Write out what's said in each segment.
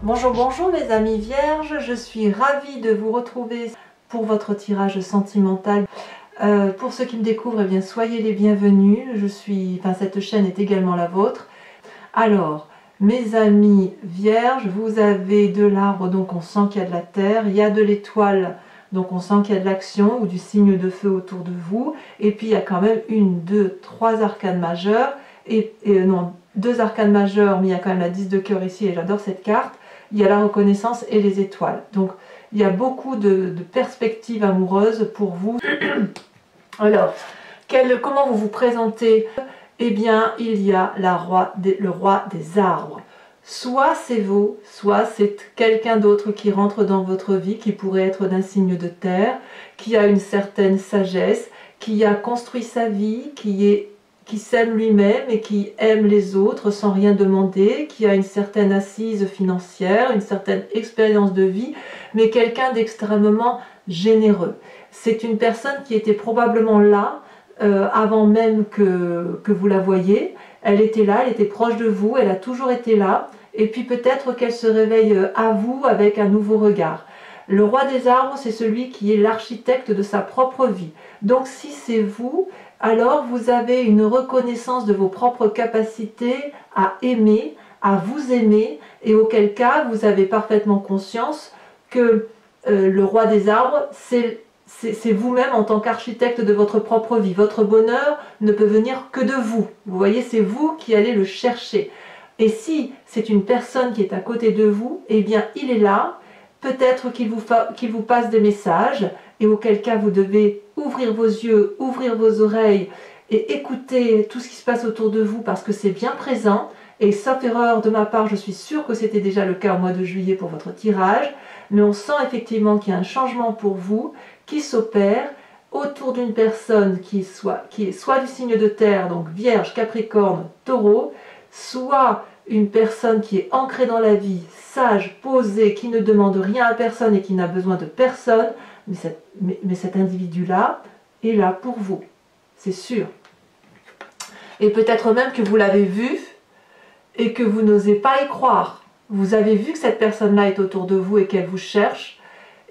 Bonjour, bonjour mes amis vierges, je suis ravie de vous retrouver pour votre tirage sentimental. Pour ceux qui me découvrent, eh bien, soyez les bienvenus. Cette chaîne est également la vôtre. Alors, mes amis vierges, vous avez de l'arbre, donc on sent qu'il y a de la terre, il y a de l'étoile, donc on sent qu'il y a de l'action ou du signe de feu autour de vous, et puis il y a quand même une, deux, trois arcanes majeures, non, deux arcanes majeures, mais il y a quand même la 10 de cœur ici, et j'adore cette carte. Il y a la reconnaissance et les étoiles. Donc, il y a beaucoup de perspectives amoureuses pour vous. Alors, comment vous vous présentez? Eh bien, il y a le roi des arbres. Soit c'est vous, soit c'est quelqu'un d'autre qui rentre dans votre vie, qui pourrait être d'un signe de terre, qui a une certaine sagesse, qui a construit sa vie, qui s'aime lui-même et qui aime les autres sans rien demander, qui a une certaine assise financière, une certaine expérience de vie, mais quelqu'un d'extrêmement généreux. C'est une personne qui était probablement là avant même que vous la voyiez. Elle était là, elle était proche de vous, elle a toujours été là, et puis peut-être qu'elle se réveille à vous avec un nouveau regard. Le roi des arbres, c'est celui qui est l'architecte de sa propre vie. Donc si c'est vous, alors vous avez une reconnaissance de vos propres capacités à aimer, à vous aimer, et auquel cas vous avez parfaitement conscience que le roi des arbres, c'est vous-même en tant qu'architecte de votre propre vie. Votre bonheur ne peut venir que de vous. Vous voyez, c'est vous qui allez le chercher. Et si c'est une personne qui est à côté de vous, eh bien il est là. Peut-être qu'il vous passe des messages, et auquel cas vous devez ouvrir vos yeux, ouvrir vos oreilles et écouter tout ce qui se passe autour de vous parce que c'est bien présent. Et sauf erreur de ma part, je suis sûre que c'était déjà le cas au mois de juillet pour votre tirage, mais on sent effectivement qu'il y a un changement pour vous qui s'opère autour d'une personne qui est soit du signe de terre, donc Vierge, Capricorne, Taureau, soit une personne qui est ancrée dans la vie, sage, posée, qui ne demande rien à personne et qui n'a besoin de personne, mais cet individu-là est là pour vous, c'est sûr. Et peut-être même que vous l'avez vu et que vous n'osez pas y croire. Vous avez vu que cette personne-là est autour de vous et qu'elle vous cherche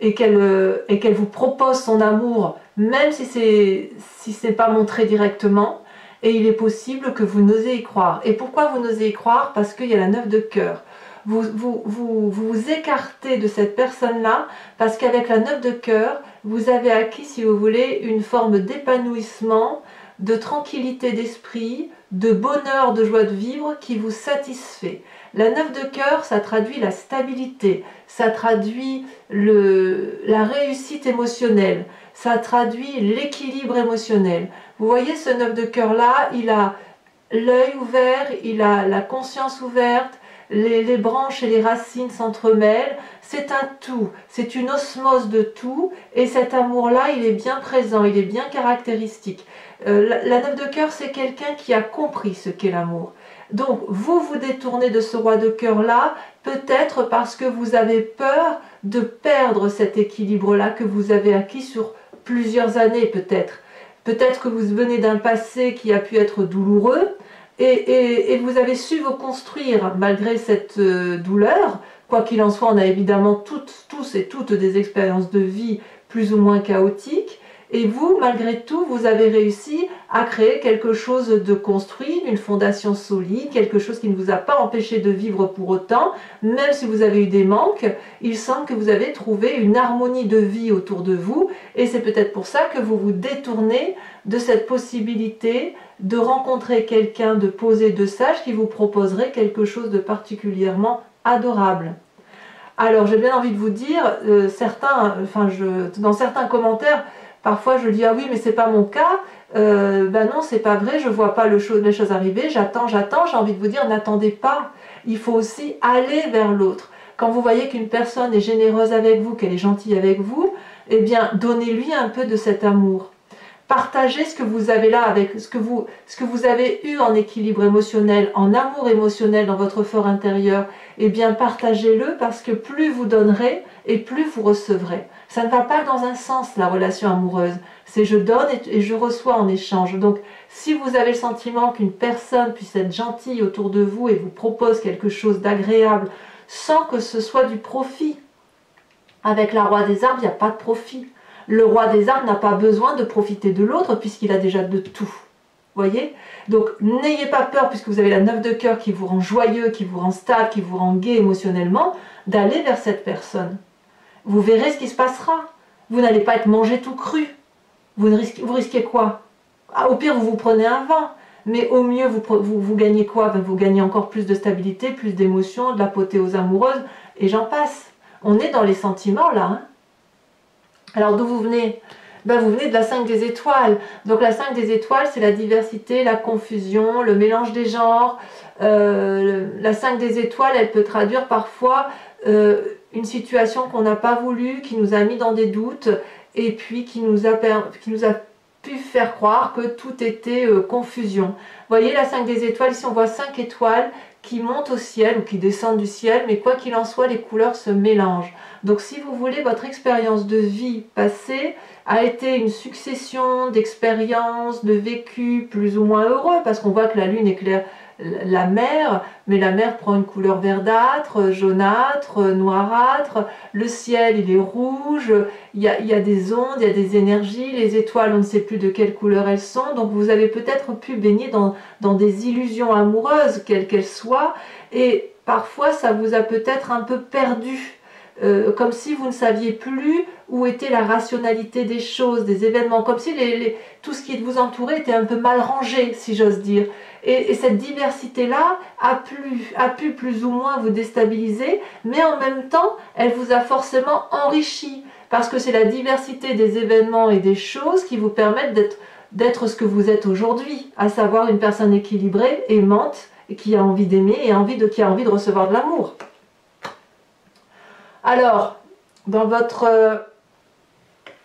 et qu'elle vous propose son amour, même si c'est pas montré directement. Et il est possible que vous n'osez y croire. Et pourquoi vous n'osez y croire? Parce qu'il y a la 9 de cœur. Vous écartez de cette personne-là parce qu'avec la 9 de cœur, vous avez acquis, si vous voulez, une forme d'épanouissement, de tranquillité d'esprit, de bonheur, de joie de vivre qui vous satisfait. La 9 de cœur, ça traduit la stabilité, ça traduit la réussite émotionnelle, ça traduit l'équilibre émotionnel. Vous voyez ce 9 de cœur là, il a l'œil ouvert, il a la conscience ouverte, les branches et les racines s'entremêlent, c'est un tout, c'est une osmose de tout, et cet amour-là, il est bien présent, il est bien caractéristique. La 9 de cœur, c'est quelqu'un qui a compris ce qu'est l'amour. Donc, vous vous détournez de ce roi de cœur-là, peut-être parce que vous avez peur de perdre cet équilibre-là que vous avez acquis sur plusieurs années, peut-être. Peut-être que vous venez d'un passé qui a pu être douloureux, et vous avez su vous construire malgré cette douleur. Quoi qu'il en soit, on a évidemment tous et toutes des expériences de vie plus ou moins chaotiques. Et vous, malgré tout, vous avez réussi à créer quelque chose de construit, une fondation solide, quelque chose qui ne vous a pas empêché de vivre pour autant. Même si vous avez eu des manques, il semble que vous avez trouvé une harmonie de vie autour de vous. Et c'est peut-être pour ça que vous vous détournez de cette possibilité de rencontrer quelqu'un de posé, de sage, qui vous proposerait quelque chose de particulièrement adorable. Alors j'ai bien envie de vous dire, dans certains commentaires, parfois je dis ah oui mais c'est pas mon cas, ben non c'est pas vrai, je vois pas les choses arriver, j'attends, j'ai envie de vous dire n'attendez pas, il faut aussi aller vers l'autre. Quand vous voyez qu'une personne est généreuse avec vous, qu'elle est gentille avec vous, eh bien donnez-lui un peu de cet amour. Partagez ce que vous avez là, avec ce que vous avez eu en équilibre émotionnel, en amour émotionnel dans votre fort intérieur, eh bien partagez-le parce que plus vous donnerez et plus vous recevrez. Ça ne va pas dans un sens la relation amoureuse, c'est je donne et je reçois en échange. Donc si vous avez le sentiment qu'une personne puisse être gentille autour de vous et vous propose quelque chose d'agréable, sans que ce soit du profit. Avec la roi des arbres, il n'y a pas de profit. Le roi des arbres n'a pas besoin de profiter de l'autre puisqu'il a déjà de tout. Voyez? Donc n'ayez pas peur, puisque vous avez la 9 de cœur qui vous rend joyeux, qui vous rend stable, qui vous rend gai émotionnellement, d'aller vers cette personne. Vous verrez ce qui se passera. Vous n'allez pas être mangé tout cru. Vous risquez quoi? Au pire, vous prenez un vin. Mais au mieux, vous gagnez quoi? Vous gagnez encore plus de stabilité, plus d'émotion, de l'apothéose amoureuse, et j'en passe. On est dans les sentiments là. Hein. Alors d'où vous venez? Vous venez de la 5 des étoiles. Donc la 5 des étoiles, c'est la diversité, la confusion, le mélange des genres. La 5 des étoiles, elle peut traduire parfois une situation qu'on n'a pas voulu, qui nous a mis dans des doutes, et puis qui nous a pu faire croire que tout était confusion. Vous voyez la 5 des étoiles, ici on voit 5 étoiles qui montent au ciel ou qui descendent du ciel, mais quoi qu'il en soit, les couleurs se mélangent. Donc si vous voulez, votre expérience de vie passée a été une succession d'expériences, de vécus plus ou moins heureux, parce qu'on voit que la lune éclaire la mer, mais la mer prend une couleur verdâtre, jaunâtre, noirâtre, le ciel il est rouge, il y a des ondes, il y a des énergies, les étoiles on ne sait plus de quelle couleur elles sont, donc vous avez peut-être pu baigner dans des illusions amoureuses, quelles qu'elles soient, et parfois ça vous a peut-être un peu perdu. Comme si vous ne saviez plus où était la rationalité des choses, des événements, comme si tout ce qui vous entourait était un peu mal rangé, si j'ose dire. Et cette diversité-là a pu plus ou moins vous déstabiliser, mais en même temps, elle vous a forcément enrichi, parce que c'est la diversité des événements et des choses qui vous permettent d'être ce que vous êtes aujourd'hui, à savoir une personne équilibrée, aimante, et qui a envie d'aimer et qui a envie de recevoir de l'amour. Alors, dans votre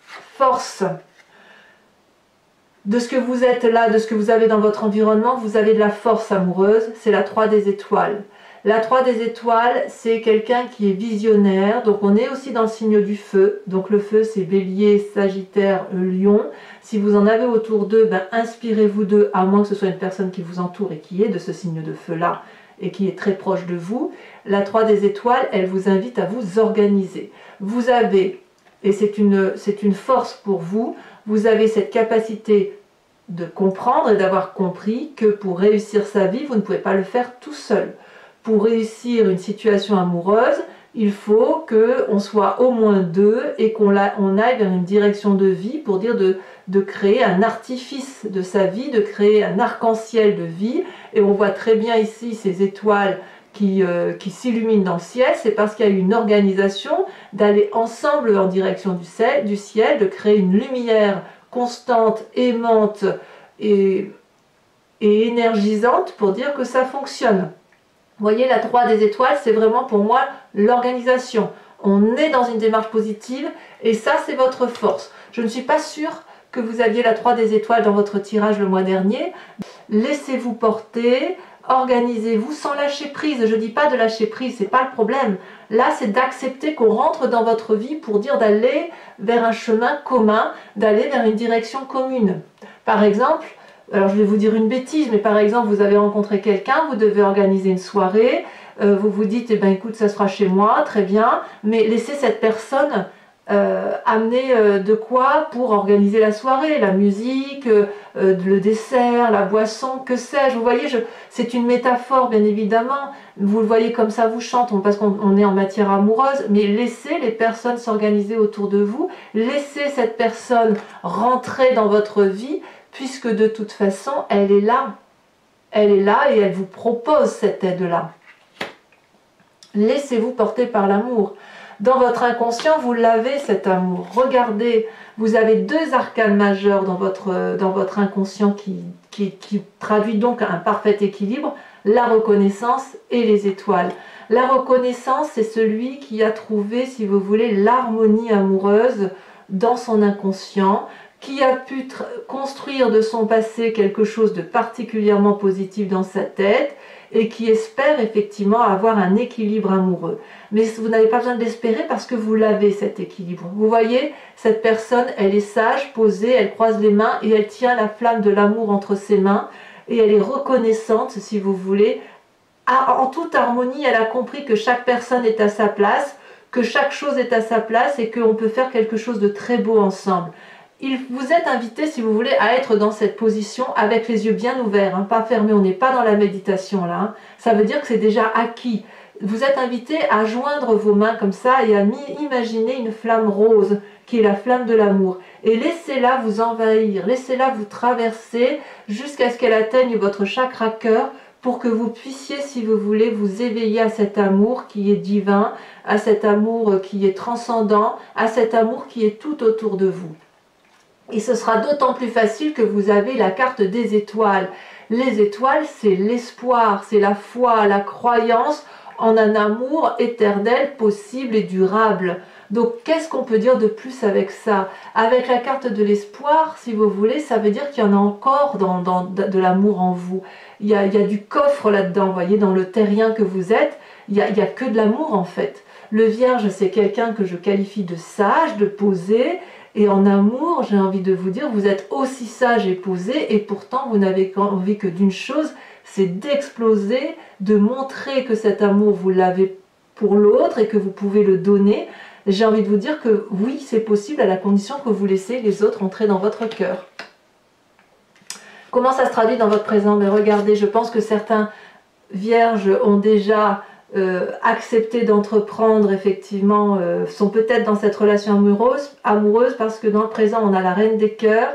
force de ce que vous êtes là, de ce que vous avez dans votre environnement, vous avez de la force amoureuse, c'est la 3 des étoiles. La 3 des étoiles, c'est quelqu'un qui est visionnaire, donc on est aussi dans le signe du feu. Donc le feu, c'est Bélier, Sagittaire, Lion. Si vous en avez autour d'eux, inspirez-vous d'eux, à moins que ce soit une personne qui vous entoure et qui est de ce signe de feu-là, et qui est très proche de vous. La 3 des étoiles, elle vous invite à vous organiser. Vous avez, et c'est une force pour vous, vous avez cette capacité de comprendre et d'avoir compris que pour réussir sa vie, vous ne pouvez pas le faire tout seul. Pour réussir une situation amoureuse, il faut qu'on soit au moins deux et qu'on aille vers une direction de vie pour dire de créer un artifice de sa vie, de créer un arc-en-ciel de vie. Et on voit très bien ici ces étoiles qui s'illuminent dans le ciel, c'est parce qu'il y a eu une organisation d'aller ensemble en direction du ciel, de créer une lumière constante, aimante et énergisante pour dire que ça fonctionne. Vous voyez, la 3 des étoiles, c'est vraiment pour moi l'organisation. On est dans une démarche positive et ça, c'est votre force. Je ne suis pas sûre que vous aviez la 3 des étoiles dans votre tirage le mois dernier. Laissez-vous porter, organisez-vous sans lâcher prise. Je ne dis pas de lâcher prise, ce n'est pas le problème. Là, c'est d'accepter qu'on rentre dans votre vie pour dire d'aller vers un chemin commun, d'aller vers une direction commune. Par exemple, alors je vais vous dire une bêtise, mais par exemple, vous avez rencontré quelqu'un, vous devez organiser une soirée, vous vous dites, eh ben, écoute, ça sera chez moi, très bien, mais laissez cette personne amener de quoi pour organiser la soirée, la musique, le dessert, la boisson, que sais-je. Vous voyez, c'est une métaphore, bien évidemment, vous le voyez comme ça vous chante, parce qu'on est en matière amoureuse, mais laissez les personnes s'organiser autour de vous, laissez cette personne rentrer dans votre vie, puisque de toute façon, elle est là et elle vous propose cette aide-là. Laissez-vous porter par l'amour. Dans votre inconscient, vous l'avez cet amour. Regardez, vous avez deux arcanes majeurs dans votre inconscient qui traduit donc un parfait équilibre, la reconnaissance et les étoiles. La reconnaissance, c'est celui qui a trouvé, si vous voulez, l'harmonie amoureuse dans son inconscient, qui a pu construire de son passé quelque chose de particulièrement positif dans sa tête et qui espère effectivement avoir un équilibre amoureux. Mais vous n'avez pas besoin de l'espérer parce que vous l'avez, cet équilibre. Vous voyez, cette personne, elle est sage, posée, elle croise les mains et elle tient la flamme de l'amour entre ses mains et elle est reconnaissante, si vous voulez, en toute harmonie, elle a compris que chaque personne est à sa place, que chaque chose est à sa place et qu'on peut faire quelque chose de très beau ensemble. Vous êtes invité, si vous voulez, à être dans cette position avec les yeux bien ouverts, hein, pas fermés. On n'est pas dans la méditation là. Hein. Ça veut dire que c'est déjà acquis. Vous êtes invité à joindre vos mains comme ça et à imaginer une flamme rose qui est la flamme de l'amour. Et laissez-la vous envahir, laissez-la vous traverser jusqu'à ce qu'elle atteigne votre chakra cœur pour que vous puissiez, si vous voulez, vous éveiller à cet amour qui est divin, à cet amour qui est transcendant, à cet amour qui est tout autour de vous. Et ce sera d'autant plus facile que vous avez la carte des étoiles. Les étoiles, c'est l'espoir, c'est la foi, la croyance en un amour éternel, possible et durable. Donc, qu'est-ce qu'on peut dire de plus avec ça? Avec la carte de l'espoir, si vous voulez, ça veut dire qu'il y en a encore de l'amour en vous. Il y a du coffre là-dedans, vous voyez, dans le terrien que vous êtes, il y a que de l'amour en fait. Le Vierge, c'est quelqu'un que je qualifie de sage, de posé, et en amour, j'ai envie de vous dire, vous êtes aussi sage et posé, et pourtant vous n'avez envie que d'une chose, c'est d'exploser, de montrer que cet amour, vous l'avez pour l'autre et que vous pouvez le donner. J'ai envie de vous dire que oui, c'est possible à la condition que vous laissez les autres entrer dans votre cœur. Comment ça se traduit dans votre présent? Mais regardez, je pense que certains vierges ont déjà accepté d'entreprendre, effectivement, sont peut-être dans cette relation amoureuse parce que dans le présent, on a la reine des cœurs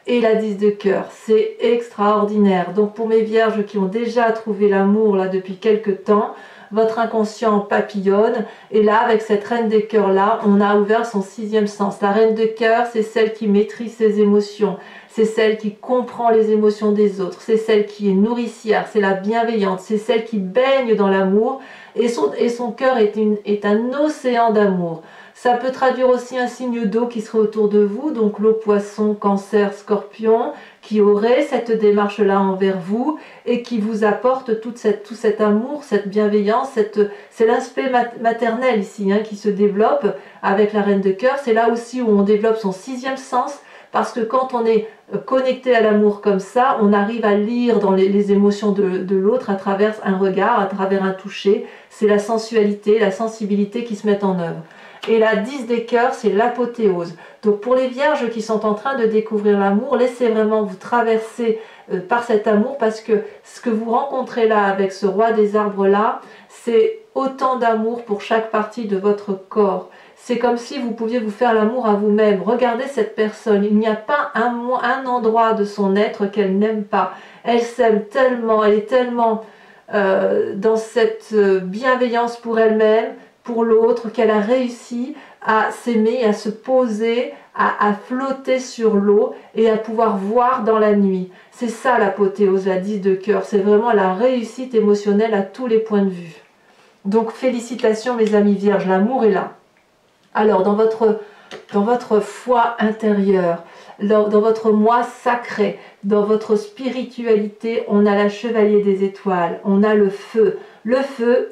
et la 10 de cœur. C'est extraordinaire. Donc pour mes vierges qui ont déjà trouvé l'amour là depuis quelques temps, votre inconscient papillonne, et là avec cette reine des cœurs là, on a ouvert son 6e sens. La reine de cœur, c'est celle qui maîtrise ses émotions, c'est celle qui comprend les émotions des autres, c'est celle qui est nourricière, c'est la bienveillante, c'est celle qui baigne dans l'amour, et son cœur est un océan d'amour. Ça peut traduire aussi un signe d'eau qui serait autour de vous, donc l'eau, poisson, cancer, scorpion, qui aurait cette démarche-là envers vous et qui vous apporte tout cet amour, cette bienveillance, c'est l'aspect maternel ici hein, qui se développe avec la reine de cœur. C'est là aussi où on développe son 6e sens, parce que quand on est connecté à l'amour comme ça, on arrive à lire dans les émotions de l'autre à travers un regard, à travers un toucher. C'est la sensualité, la sensibilité qui se mettent en œuvre. Et la 10 des cœurs, c'est l'apothéose. Donc pour les vierges qui sont en train de découvrir l'amour, laissez vraiment vous traverser par cet amour, parce que ce que vous rencontrez là avec ce roi des arbres là, c'est autant d'amour pour chaque partie de votre corps. C'est comme si vous pouviez vous faire l'amour à vous-même. Regardez cette personne, il n'y a pas un endroit de son être qu'elle n'aime pas. Elle s'aime tellement, elle est tellement dans cette bienveillance pour elle-même, pour l'autre, qu'elle a réussi à s'aimer, à se poser, à flotter sur l'eau et à pouvoir voir dans la nuit. C'est ça l'apothéose, la 10 de cœur. C'est vraiment la réussite émotionnelle à tous les points de vue. Donc félicitations mes amis vierges, l'amour est là. Alors dans votre foi intérieure, dans votre moi sacré, dans votre spiritualité, on a la chevalier des étoiles, on a le feu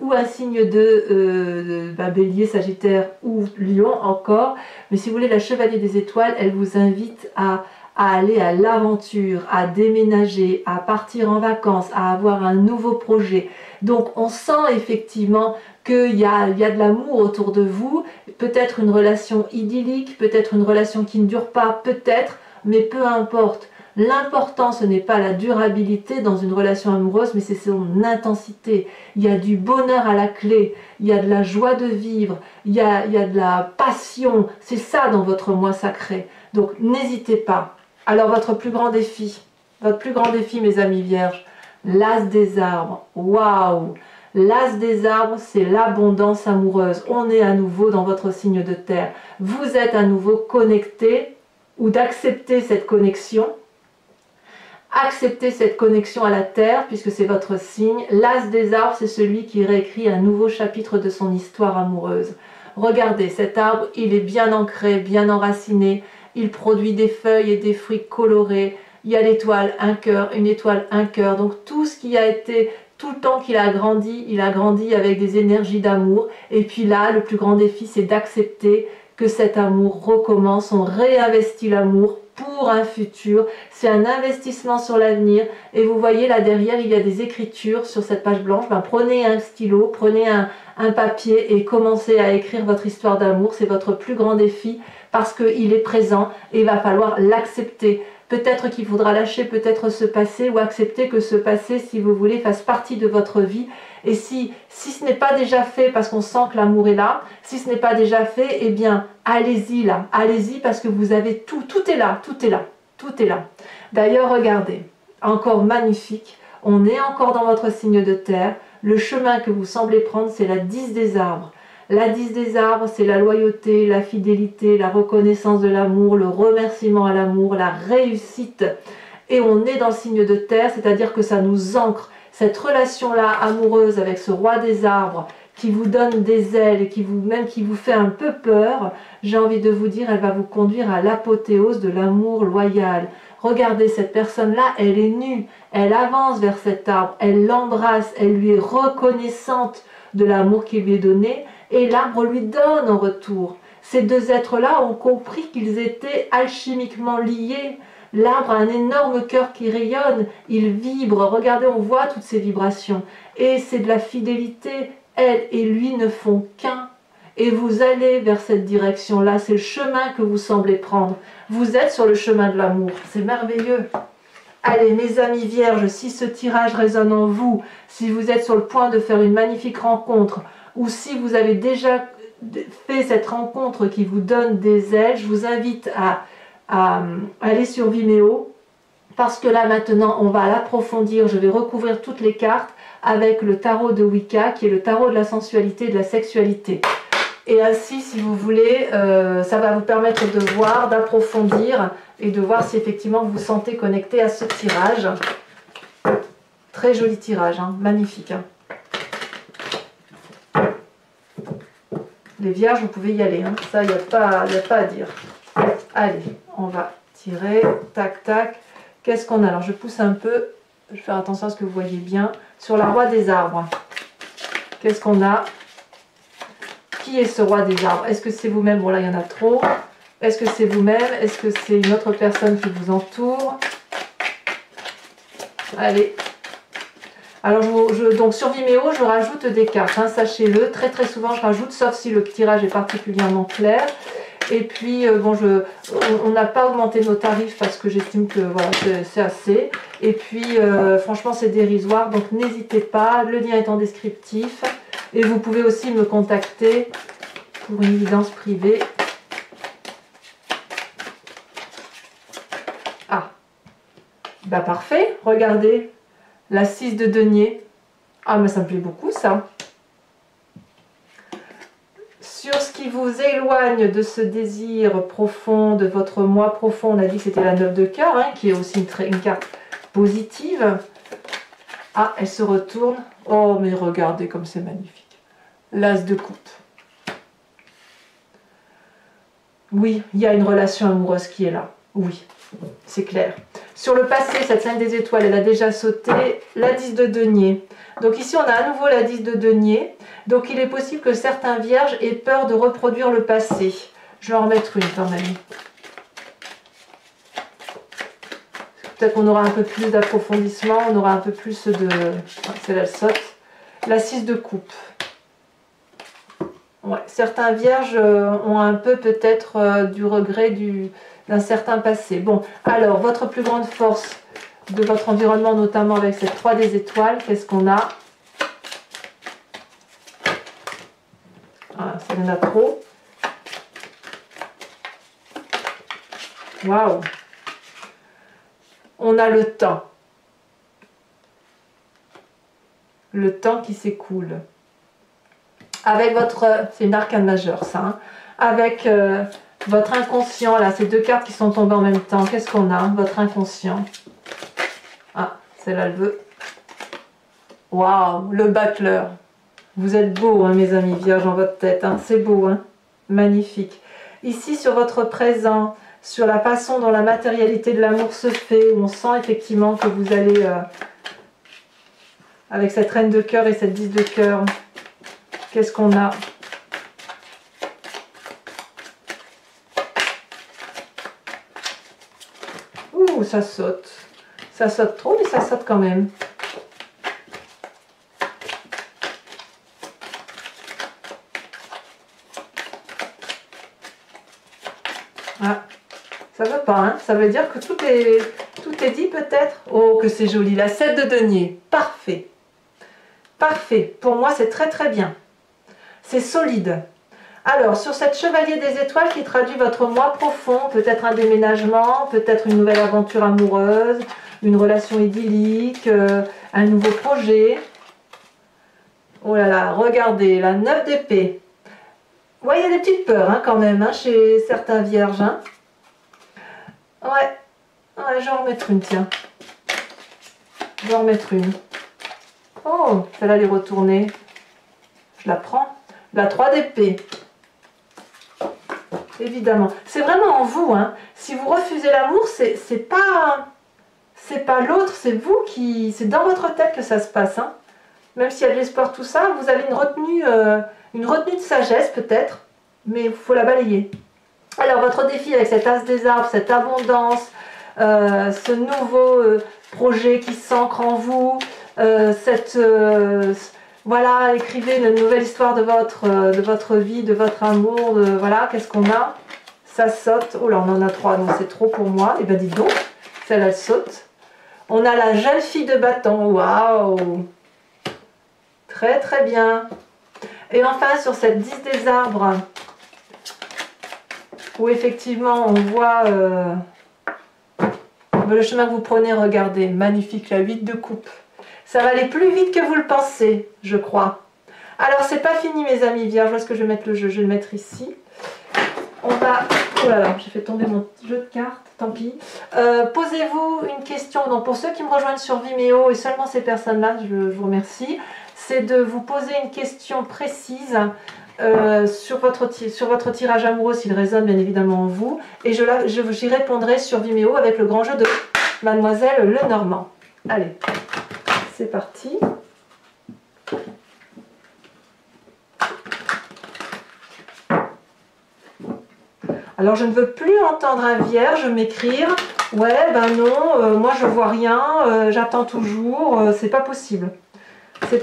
ou un signe de bélier, sagittaire ou lion encore, mais si vous voulez la chevalier des étoiles, elle vous invite à aller à l'aventure, à déménager, à partir en vacances, à avoir un nouveau projet. Donc on sent effectivement qu'il y a de l'amour autour de vous, peut-être une relation idyllique, peut-être une relation qui ne dure pas, peut-être, mais peu importe. L'important, ce n'est pas la durabilité dans une relation amoureuse, mais c'est son intensité. Il y a du bonheur à la clé, il y a de la joie de vivre, il y a de la passion. C'est ça dans votre moi sacré. Donc n'hésitez pas. Alors votre plus grand défi, mes amis vierges, l'as des arbres. Waouh! L'as des arbres, c'est l'abondance amoureuse. On est à nouveau dans votre signe de terre. Vous êtes à nouveau connecté, ou d'accepter cette connexion. Acceptez cette connexion à la terre, puisque c'est votre signe. L'as des arbres, c'est celui qui réécrit un nouveau chapitre de son histoire amoureuse. Regardez, cet arbre, il est bien ancré, bien enraciné. Il produit des feuilles et des fruits colorés. Il y a l'étoile, un cœur, une étoile, un cœur. Donc tout ce qui a été, tout le temps qu'il a grandi, il a grandi avec des énergies d'amour. Et puis là, le plus grand défi, c'est d'accepter que cet amour recommence, on réinvestit l'amour pour un futur, c'est un investissement sur l'avenir. Et vous voyez là derrière, il y a des écritures sur cette page blanche. Ben, prenez un stylo, prenez un papier et commencez à écrire votre histoire d'amour. C'est votre plus grand défi parce qu'il est présent et il va falloir l'accepter. Peut-être qu'il faudra lâcher peut-être ce passé ou accepter que ce passé, si vous voulez, fasse partie de votre vie. Et si ce n'est pas déjà fait parce qu'on sent que l'amour est là, si ce n'est pas déjà fait, eh bien, allez-y là. Allez-y parce que vous avez tout. Tout est là, tout est là, tout est là. D'ailleurs, regardez, encore magnifique. On est encore dans votre signe de terre. Le chemin que vous semblez prendre, c'est la 10 des arbres. La 10 des arbres, c'est la loyauté, la fidélité, la reconnaissance de l'amour, le remerciement à l'amour, la réussite. Et on est dans le signe de terre, c'est-à-dire que ça nous ancre. Cette relation-là amoureuse avec ce roi des arbres qui vous donne des ailes et qui vous fait un peu peur, j'ai envie de vous dire, elle va vous conduire à l'apothéose de l'amour loyal. Regardez, cette personne-là, elle est nue, elle avance vers cet arbre, elle l'embrasse, elle lui est reconnaissante de l'amour qui lui est donné et l'arbre lui donne en retour. Ces deux êtres-là ont compris qu'ils étaient alchimiquement liés. L'arbre a un énorme cœur qui rayonne, il vibre, regardez, on voit toutes ces vibrations. Et c'est de la fidélité, elle et lui ne font qu'un. Et vous allez vers cette direction-là, c'est le chemin que vous semblez prendre. Vous êtes sur le chemin de l'amour, c'est merveilleux. Allez, mes amis vierges, si ce tirage résonne en vous, si vous êtes sur le point de faire une magnifique rencontre, ou si vous avez déjà fait cette rencontre qui vous donne des ailes, je vous invite à aller sur Vimeo, parce que là maintenant on va l'approfondir. Je vais recouvrir toutes les cartes avec le tarot de Wicca, qui est le tarot de la sensualité et de la sexualité. Et ainsi, si vous voulez, ça va vous permettre de voir, d'approfondir et de voir si effectivement vous vous sentez connecté à ce tirage. Très joli tirage, hein, magnifique. Hein. Les vierges, vous pouvez y aller, hein. Ça, il n'y a pas à dire. Allez, on va tirer, tac, tac. Qu'est-ce qu'on a? Alors, je pousse un peu, je vais faire attention à ce que vous voyez bien. Sur la roi des arbres, qu'est-ce qu'on a? Qui est ce roi des arbres? Est-ce que c'est vous-même? Bon, là, il y en a trop. Est-ce que c'est vous-même? Est-ce que c'est une autre personne qui vous entoure? Allez. Alors, donc sur Vimeo, je rajoute des cartes, hein, sachez-le. Très, très souvent, je rajoute, sauf si le tirage est particulièrement clair. Et puis, bon, on n'a pas augmenté nos tarifs parce que j'estime que voilà, c'est assez. Et puis, franchement, c'est dérisoire. Donc, n'hésitez pas. Le lien est en descriptif. Et vous pouvez aussi me contacter pour une guidance privée. Ah, bah parfait. Regardez, la 6 de denier. Ah, mais ça me plaît beaucoup, ça. Sur ce qui vous éloigne de ce désir profond, de votre moi profond, on a dit que c'était la 9 de cœur, hein, qui est aussi une carte positive. Ah, elle se retourne. Oh, mais regardez comme c'est magnifique. L'as de coupe. Oui, il y a une relation amoureuse qui est là. Oui, c'est clair. Sur le passé, cette 5 des étoiles, elle a déjà sauté. La 10 de denier. Donc ici, on a à nouveau la 10 de denier. Donc il est possible que certains vierges aient peur de reproduire le passé. Je vais en remettre une quand même. Peut-être qu'on aura un peu plus d'approfondissement, on aura un peu plus de... C'est là, elle saute. La 6 de coupe. Ouais, certains vierges ont un peu peut-être du regret d'un certain passé. Bon, alors, votre plus grande force de votre environnement, notamment avec cette 3 des étoiles, qu'est-ce qu'on a? Ah, ça y en a trop. Waouh! On a le temps. Le temps qui s'écoule. Avec votre... C'est une arcane majeure, ça. Hein, avec votre inconscient, là, ces deux cartes qui sont tombées en même temps. Qu'est-ce qu'on a? Votre inconscient. Ah, celle-là, elle veut. Waouh, le battleur. Vous êtes beau, hein, mes amis vierges, dans votre tête. Hein, c'est beau, hein, magnifique. Ici, sur votre présent, sur la façon dont la matérialité de l'amour se fait, où on sent effectivement que vous allez... avec cette reine de cœur et cette 10 de cœur... Qu'est-ce qu'on a? ça saute. Ça saute trop, mais ça saute quand même. Ah, ça veut pas, hein? Ça veut dire que tout est dit peut-être. Oh, que c'est joli. La 7 de denier. Parfait. Parfait. Pour moi, c'est très très bien. C'est solide. Alors, sur cette chevalier des étoiles qui traduit votre moi profond, peut-être un déménagement, peut-être une nouvelle aventure amoureuse, une relation idyllique, un nouveau projet. Oh là là, regardez, la 9 d'épée. Ouais, il y a des petites peurs hein, quand même, hein, chez certains vierges. Hein. Ouais, je vais en remettre une, tiens. Je vais en remettre une. Oh, celle-là, elle est retournée. Je la prends. La 3 d'épée. Évidemment. C'est vraiment en vous. Hein. Si vous refusez l'amour, c'est pas l'autre, c'est vous qui... C'est dans votre tête que ça se passe. Hein. Même s'il y a de l'espoir, tout ça, vous avez une retenue de sagesse peut-être, mais il faut la balayer. Alors votre défi avec cet as des arbres, cette abondance, ce nouveau projet qui s'ancre en vous, voilà, écrivez une nouvelle histoire de votre vie, de votre amour, voilà, qu'est-ce qu'on a? Ça saute, oh là on en a 3, donc c'est trop pour moi, et bien dites donc, celle-là elle saute. On a la jeune fille de bâton, waouh! Très très bien. Et enfin sur cette 10 des arbres, où effectivement on voit le chemin que vous prenez, regardez, magnifique, la 8 de coupe. Ça va aller plus vite que vous le pensez, je crois. Alors c'est pas fini mes amis vierges, où est-ce que je vais mettre le jeu? Je vais le mettre ici. On va... Oh là là, j'ai fait tomber mon jeu de cartes, tant pis. Posez-vous une question, donc pour ceux qui me rejoignent sur Vimeo, et seulement ces personnes-là, je vous remercie, c'est de vous poser une question précise sur votre tirage amoureux, s'il résonne bien évidemment en vous, et j'y répondrai sur Vimeo avec le grand jeu de Mademoiselle Lenormand. Allez, c'est parti. Alors je ne veux plus entendre un vierge m'écrire « Ouais, ben non, moi je vois rien, j'attends toujours, c'est pas possible ».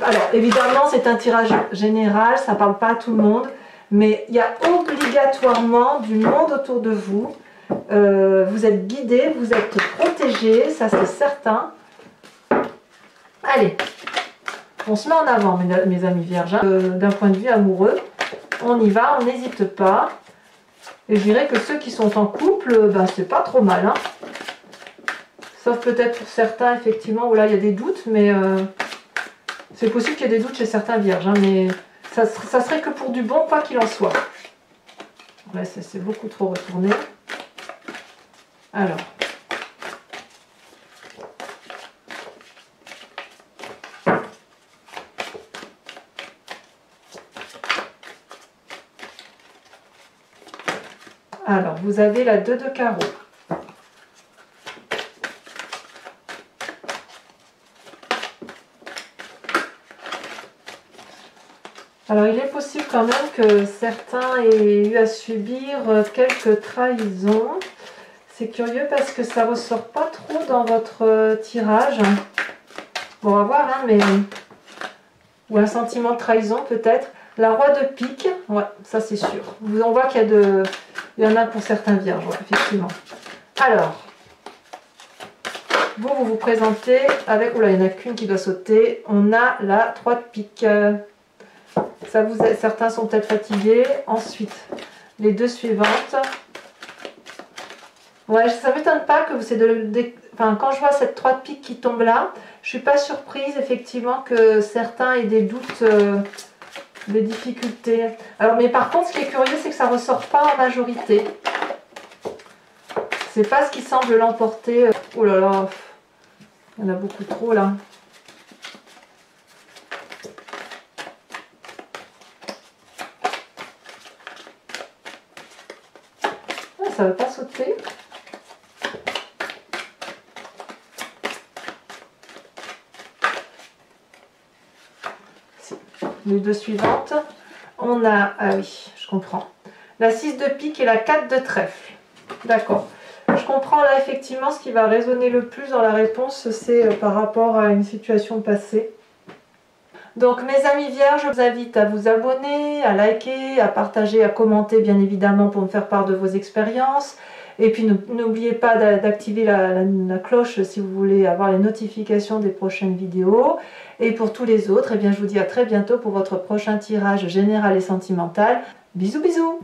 Alors évidemment c'est un tirage général, ça ne parle pas à tout le monde, mais il y a obligatoirement du monde autour de vous. Vous êtes guidés, vous êtes protégés, ça c'est certain. Allez, on se met en avant mes amis vierges, hein. D'un point de vue amoureux, on y va, on n'hésite pas. Et je dirais que ceux qui sont en couple, ben, c'est pas trop mal. Hein. Sauf peut-être pour certains, effectivement, où là il y a des doutes, mais c'est possible qu'il y ait des doutes chez certains vierges. Hein, mais ça serait que pour du bon, quoi qu'il en soit. Là, c'est beaucoup trop retourné. Alors. Alors, vous avez la 2 de carreau. Alors, il est possible quand même que certains aient eu à subir quelques trahisons. C'est curieux parce que ça ne ressort pas trop dans votre tirage. Bon, on va voir, hein, mais... Ou un sentiment de trahison peut-être. La roi de pique, ouais, ça c'est sûr. On voit qu'il y en a pour certains vierges, ouais, effectivement. Alors, vous vous présentez avec... Oula, il n'y en a qu'une qui doit sauter. On a la 3 de pique. Certains sont peut-être fatigués. Ensuite, les 2 suivantes. Ouais, ça ne m'étonne pas que enfin, quand je vois cette 3 de pique qui tombe là, je ne suis pas surprise effectivement que certains aient des doutes... des difficultés. Alors, mais par contre, ce qui est curieux, c'est que ça ne ressort pas en majorité. C'est pas ce qui semble l'emporter. Oh là là, il y en a beaucoup trop là. Ah, ça ne va pas sauter. Les 2 suivantes, on a, ah oui, je comprends, la 6 de pique et la 4 de trèfle. D'accord. Je comprends là effectivement ce qui va résonner le plus dans la réponse, c'est par rapport à une situation passée. Donc mes amis vierges, je vous invite à vous abonner, à liker, à partager, à commenter bien évidemment pour me faire part de vos expériences. Et puis n'oubliez pas d'activer la cloche si vous voulez avoir les notifications des prochaines vidéos. Et pour tous les autres, eh bien, je vous dis à très bientôt pour votre prochain tirage général et sentimental. Bisous bisous!